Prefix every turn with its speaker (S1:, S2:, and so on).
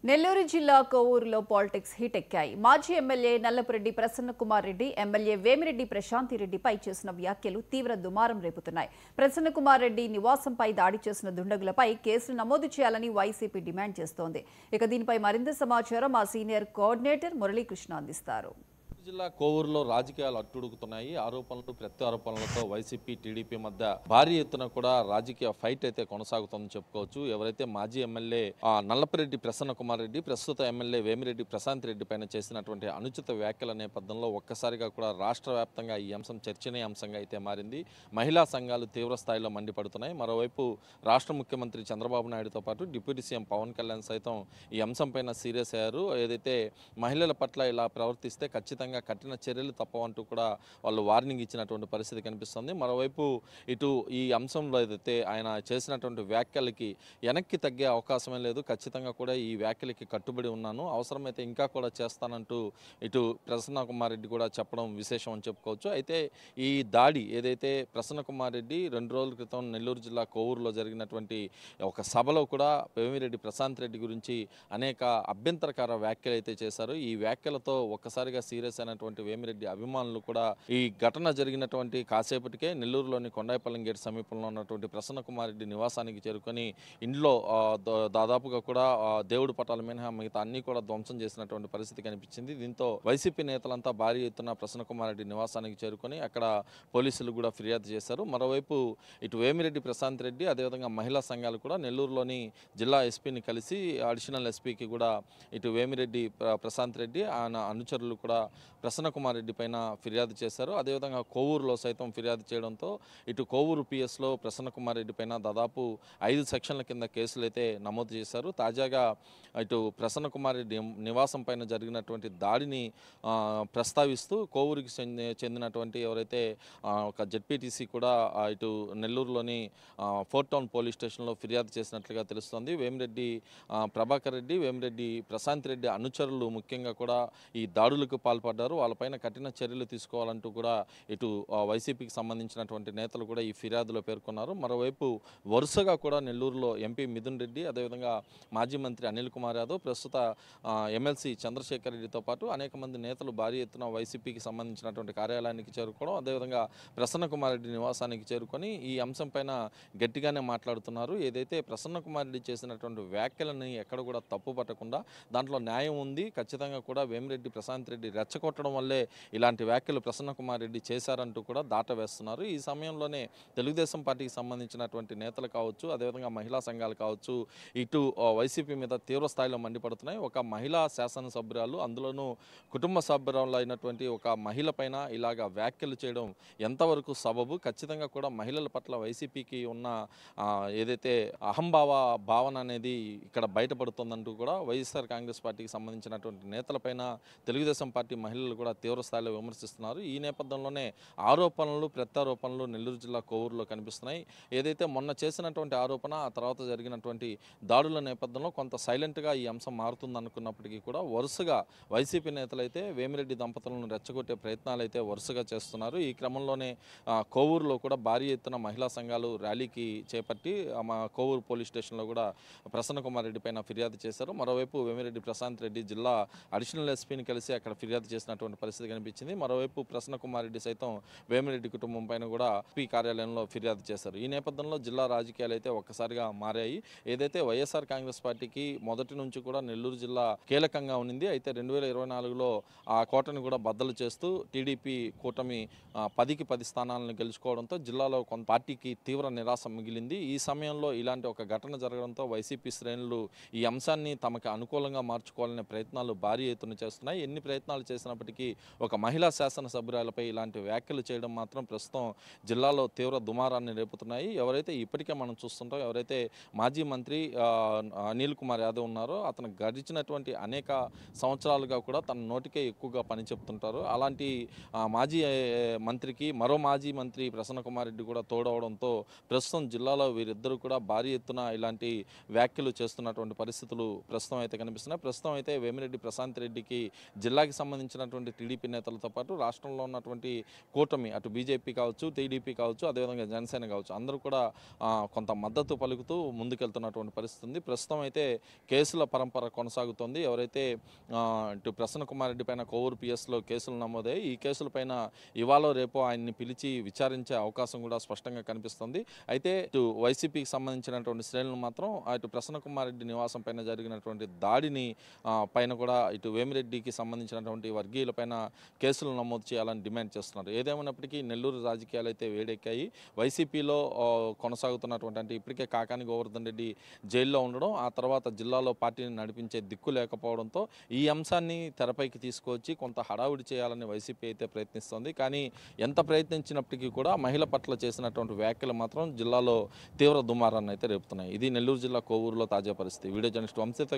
S1: నెల్లూరు జిల్లా కోవూరులో politics heat ఎక్కాయి. మాజీ ఎమ్మెల్యే నల్లపురెడ్డి ప్రసన్నకుమార్ రెడ్డి, ఎమ్మెల్యే వేమిరెడ్డి ప్రశాంతిరెడ్డిపై చేసిన వ్యాఖ్యలు తీవ్ర దుమారం రేపుతున్నాయి. ప్రసన్నకుమార్ రెడ్డి నివాసంపై దాడి చేసిన దుండగులపై కేసులు నమోదు చేయాలని వైసీపీ డిమాండ్ చేస్తోంది. ఇక దీనిపై మరింత సమాచారం మా సీనియర్ కోఆర్డినేటర్ మురళీకృష్ణ అందిస్తారు.
S2: జిల్లా కోవూరులో రాజకీయాలు అట్టుడుగుతున్నాయి. ఆరోపణలు ప్రత్యారోపణలతో వైసీపీ టీడీపీ మధ్య భారీ ఎత్తున కూడా రాజకీయ ఫైట్ అయితే కొనసాగుతుందని చెప్పుకోవచ్చు. ఎవరైతే మాజీ ఎమ్మెల్యే నల్లపురెడ్డి ప్రసన్నకుమార్ రెడ్డి, ప్రస్తుత ఎమ్మెల్యే వేమిరెడ్డి ప్రశాంత్ రెడ్డి పైన చేసినటువంటి అనుచిత వ్యాఖ్యల నేపథ్యంలో ఒక్కసారిగా కూడా రాష్ట్ర వ్యాప్తంగా ఈ అంశం చర్చనీయాంశంగా అయితే మారింది. మహిళా సంఘాలు తీవ్ర స్థాయిలో మండిపడుతున్నాయి. మరోవైపు రాష్ట్ర ముఖ్యమంత్రి చంద్రబాబు నాయుడుతో పాటు డిప్యూటీ సీఎం పవన్ కళ్యాణ్ సైతం ఈ అంశం పైన సీరియస్ అయ్యారు. ఏదైతే మహిళల పట్ల ఇలా ప్రవర్తిస్తే ఖచ్చితంగా కఠిన చర్యలు తప్పవంటూ కూడా వాళ్ళు వార్నింగ్ ఇచ్చినటువంటి పరిస్థితి కనిపిస్తుంది. మరోవైపు ఇటు ఈ అంశంలో ఏదైతే ఆయన చేసినటువంటి వ్యాఖ్యలకి వెనక్కి తగ్గే అవకాశమే లేదు. ఖచ్చితంగా కూడా ఈ వ్యాఖ్యలకి కట్టుబడి ఉన్నాను, అవసరమైతే ఇంకా కూడా చేస్తానంటూ ఇటు ప్రసన్నకుమార్ రెడ్డి కూడా చెప్పడం విశేషం అని చెప్పుకోవచ్చు. అయితే ఈ దాడి ఏదైతే ప్రసన్నకుమార్ రెడ్డి 2 రోజుల క్రితం నెల్లూరు జిల్లా కోవూరులో జరిగినటువంటి ఒక సభలో కూడా వేమిరెడ్డి ప్రశాంత్ రెడ్డి గురించి అనేక అభ్యంతరకర వ్యాఖ్యలు అయితే చేశారు. ఈ వ్యాఖ్యలతో ఒక్కసారిగా సీరియస్ అయినటువంటి వేమిరెడ్డి అభిమానులు కూడా ఈ ఘటన జరిగినటువంటి కాసేపటికే నెల్లూరులోని కొండాయిపల్లం గేట్ సమీపంలో ఉన్నటువంటి ప్రసన్నకుమార్ రెడ్డి నివాసానికి చేరుకొని ఇంట్లో దాదాపుగా కూడా దేవుడి పటాల మినహా మిగతా అన్ని కూడా ధ్వంసం చేసినటువంటి పరిస్థితి కనిపించింది. దీంతో వైసీపీ నేతలంతా భారీ ఎత్తున ప్రసన్నకుమార్ రెడ్డి నివాసానికి చేరుకొని అక్కడ పోలీసులు కూడా ఫిర్యాదు చేశారు. మరోవైపు ఇటు వేమిరెడ్డి ప్రశాంత్ రెడ్డి అదేవిధంగా మహిళా సంఘాలు కూడా నెల్లూరులోని జిల్లా ఎస్పీని కలిసి అడిషనల్ ఎస్పీకి కూడా ఇటు వేమిరెడ్డి ప్రశాంత్ రెడ్డి ఆయన అనుచరులు కూడా ప్రసన్నకుమార్ రెడ్డి పైన ఫిర్యాదు చేశారు. అదేవిధంగా కోవూరులో సైతం ఫిర్యాదు చేయడంతో ఇటు కోవూరు పిఎస్లో ప్రసన్నకుమార్ రెడ్డి పైన దాదాపు 5 సెక్షన్ల కింద కేసులు అయితే నమోదు చేశారు. తాజాగా ఇటు ప్రసన్నకుమార్ రెడ్డి నివాసం పైన జరిగినటువంటి దాడిని ప్రస్తావిస్తూ కోవూరుకి చెందినటువంటి ఎవరైతే ఒక జెడ్పీటీసీ కూడా ఇటు నెల్లూరులోని 4 టౌన్ పోలీస్ స్టేషన్లో ఫిర్యాదు చేసినట్లుగా తెలుస్తోంది. వేమిరెడ్డి ప్రభాకర్ రెడ్డి, వేమిరెడ్డి ప్రశాంత్ రెడ్డి అనుచరులు ముఖ్యంగా కూడా ఈ దాడులకు పాల్పడ్డారు. వాళ్ళపైన కఠిన చర్యలు తీసుకోవాలంటూ కూడా ఇటు వైసీపీకి సంబంధించినటువంటి నేతలు కూడా ఈ ఫిర్యాదులో పేర్కొన్నారు. మరోవైపు వరుసగా కూడా నెల్లూరులో ఎంపీ మిథున్ రెడ్డి, అదేవిధంగా మాజీ మంత్రి అనిల్ కుమార్ యాదవ్, ప్రస్తుత ఎమ్మెల్సీ చంద్రశేఖర్ రెడ్డితో పాటు అనేక మంది నేతలు భారీ ఎత్తున వైసీపీకి సంబంధించినటువంటి కార్యాలయానికి చేరుకోవడం, అదేవిధంగా ప్రసన్నకుమార్ రెడ్డి నివాసానికి చేరుకొని ఈ అంశం పైన గట్టిగానే మాట్లాడుతున్నారు. ఏదైతే ప్రసన్నకుమార్ రెడ్డి చేసినటువంటి వ్యాఖ్యలని ఎక్కడ కూడా తప్పు పట్టకుండా దాంట్లో న్యాయం ఉంది, ఖచ్చితంగా కూడా వేమిరెడ్డి ప్రశాంత్ రెడ్డి రెచ్చగొట్టడం వల్లే ఇలాంటి వ్యాఖ్యలు ప్రసన్నకుమార్ రెడ్డి చేశారంటూ కూడా దాటవేస్తున్నారు. ఈ సమయంలోనే తెలుగుదేశం పార్టీకి సంబంధించినటువంటి నేతలు కావచ్చు, అదేవిధంగా మహిళా సంఘాలు కావచ్చు, ఇటు వైసీపీ మీద తీవ్ర స్థాయిలో మండిపడుతున్నాయి. ఒక మహిళా శాసనసభ్యురాలు, అందులోనూ కుటుంబ సభ్యురాలు అయినటువంటి ఒక మహిళ పైన ఇలాగ వ్యాఖ్యలు చేయడం ఎంతవరకు సబబు? ఖచ్చితంగా కూడా మహిళల పట్ల వైసీపీకి ఉన్న ఏదైతే భావన అనేది ఇక్కడ బయటపడుతుందంటూ కూడా వైఎస్ఆర్ కాంగ్రెస్ పార్టీకి సంబంధించినటువంటి నేతలపైన తెలుగుదేశం పార్టీ మహిళలు కూడా తీవ్ర స్థాయిలో విమర్శిస్తున్నారు. ఈ నేపథ్యంలోనే ఆరోపణలు ప్రత్యారోపణలు నెల్లూరు జిల్లా కోవూరులో కనిపిస్తున్నాయి. ఏదైతే మొన్న చేసినటువంటి ఆరోపణ, ఆ తర్వాత జరిగినటువంటి దాడుల నేపథ్యంలో కొంత సైలెంట్గా ఈ అంశం మారుతుంది అనుకున్నప్పటికీ కూడా వరుసగా వైసీపీ నేతలైతే వేమిరెడ్డి దంపతులను రెచ్చగొట్టే ప్రయత్నాలు అయితే వరుసగా చేస్తున్నారు. ఈ క్రమంలోనే కోవూరులో కూడా భారీ ఎత్తున మహిళా సంఘాలు ర్యాలీకి చేపట్టి కోవూరు పోలీస్ స్టేషన్లో కూడా ప్రసన్నకుమార్ రెడ్డి పైన ఫిర్యాదు చేశారు. మరోవైపు వేమిరెడ్డి ప్రశాంత్ రెడ్డి జిల్లా అడిషనల్ ఎస్పీని కలిసి అక్కడ ఫిర్యాదు చేసినటువంటి పరిస్థితి కనిపించింది. మరోవైపు ప్రసన్నకుమార్ రెడ్డి సైతం వేమిరెడ్డి కుటుంబం పైన కూడా ఎస్పీ కార్యాలయంలో ఫిర్యాదు చేశారు. ఈ నేపథ్యంలో జిల్లా రాజకీయాలు అయితే ఒక్కసారిగా మారాయి. ఏదైతే వైఎస్ఆర్ కాంగ్రెస్ పార్టీకి మొదటి నుంచి కూడా నెల్లూరు జిల్లా కీలకంగా ఉంది. అయితే 2024లో ఆ కోటను కూడా బద్దలు చేస్తూ టీడీపీ కూటమి 10కి 10 స్థానాలను గెలుచుకోవడంతో జిల్లాలో కొంత పార్టీకి తీవ్ర నిరాశ మిగిలింది. ఈ సమయంలో ఇలాంటి ఒక ఘటన జరగడంతో వైసీపీ శ్రేణులు ఈ అంశాన్ని తమకు అనుకూలంగా మార్చుకోవాలనే ప్రయత్నాలు భారీ ఎత్తున చేస్తున్నాయి. ఎన్ని ప్రయత్నాలు చేసినప్పటికీ ఒక మహిళా శాసనసభ్యురాలపై ఇలాంటి వ్యాఖ్యలు చేయడం మాత్రం ప్రస్తుతం జిల్లాలో తీవ్ర దుమారాన్ని రేపుతున్నాయి. ఎవరైతే ఇప్పటికే మనం చూస్తుంటాం, ఎవరైతే మాజీ మంత్రి అనిల్ కుమార్ యాదవ్ ఉన్నారో అతను గడిచినటువంటి అనేక సంవత్సరాలుగా కూడా తన నోటికే ఎక్కువగా పని చెప్తుంటారు. అలాంటి మాజీ మంత్రికి మరో మాజీ మంత్రి ప్రసన్నకుమార్ రెడ్డి కూడా తోడవడంతో ప్రస్తుతం జిల్లాలో వీరిద్దరూ కూడా భారీ ఎత్తున ఇలాంటి వ్యాఖ్యలు చేస్తున్నటువంటి పరిస్థితులు ప్రస్తుతం అయితే కనిపిస్తున్నాయి. ప్రస్తుతం అయితే వేమిరెడ్డి ప్రశాంత్ రెడ్డికి జిల్లాకి సంబంధించినటువంటి ఉన్నటువంటి టీడీపీ నేతలతో పాటు రాష్ట్రంలో ఉన్నటువంటి కూటమి అటు బీజేపీ కావచ్చు, టీడీపీ కావచ్చు, అదేవిధంగా జనసేన కావచ్చు, అందరూ కూడా కొంత మద్దతు పలుకుతూ ముందుకెళ్తున్నటువంటి పరిస్థితి ఉంది. ప్రస్తుతం అయితే కేసుల పరంపర కొనసాగుతోంది. ఎవరైతే ఇటు ప్రసన్న కుమార్ రెడ్డి పైన కోవూరు పిఎస్లో కేసులు నమోదయ్యాయి, ఈ కేసులపైన ఇవాళ రేపో ఆయన్ని పిలిచి విచారించే అవకాశం కూడా స్పష్టంగా కనిపిస్తుంది. అయితే ఇటు వైసీపీకి సంబంధించినటువంటి శ్రేణులు మాత్రం అటు ప్రసన్న కుమార్ రెడ్డి నివాసం పైన జరిగినటువంటి దాడిని పైన కూడా ఇటు వేమిరెడ్డికి సంబంధించినటువంటి వర్గీయులపైన కేసులు నమోదు చేయాలని డిమాండ్ చేస్తున్నారు. ఏదేమైనప్పటికీ నెల్లూరు రాజకీయాలు అయితే వేడెక్కాయి. వైసీపీలో కొనసాగుతున్నటువంటి అంటే ఇప్పటికే కాకాని గోవర్ధన్ రెడ్డి జైల్లో ఉండడం, ఆ తర్వాత జిల్లాలో పార్టీని నడిపించే దిక్కు లేకపోవడంతో ఈ అంశాన్ని తెరపైకి తీసుకొచ్చి కొంత హడావుడి చేయాలని వైసీపీ అయితే ప్రయత్నిస్తోంది. కానీ ఎంత ప్రయత్నించినప్పటికీ కూడా మహిళ పట్ల చేసినటువంటి వ్యాఖ్యలు మాత్రం జిల్లాలో తీవ్ర దుమారాన్ని అయితే రేపుతున్నాయి. ఇది నెల్లూరు జిల్లా కోవూరులో తాజా పరిస్థితి. Video journalist వంశీతో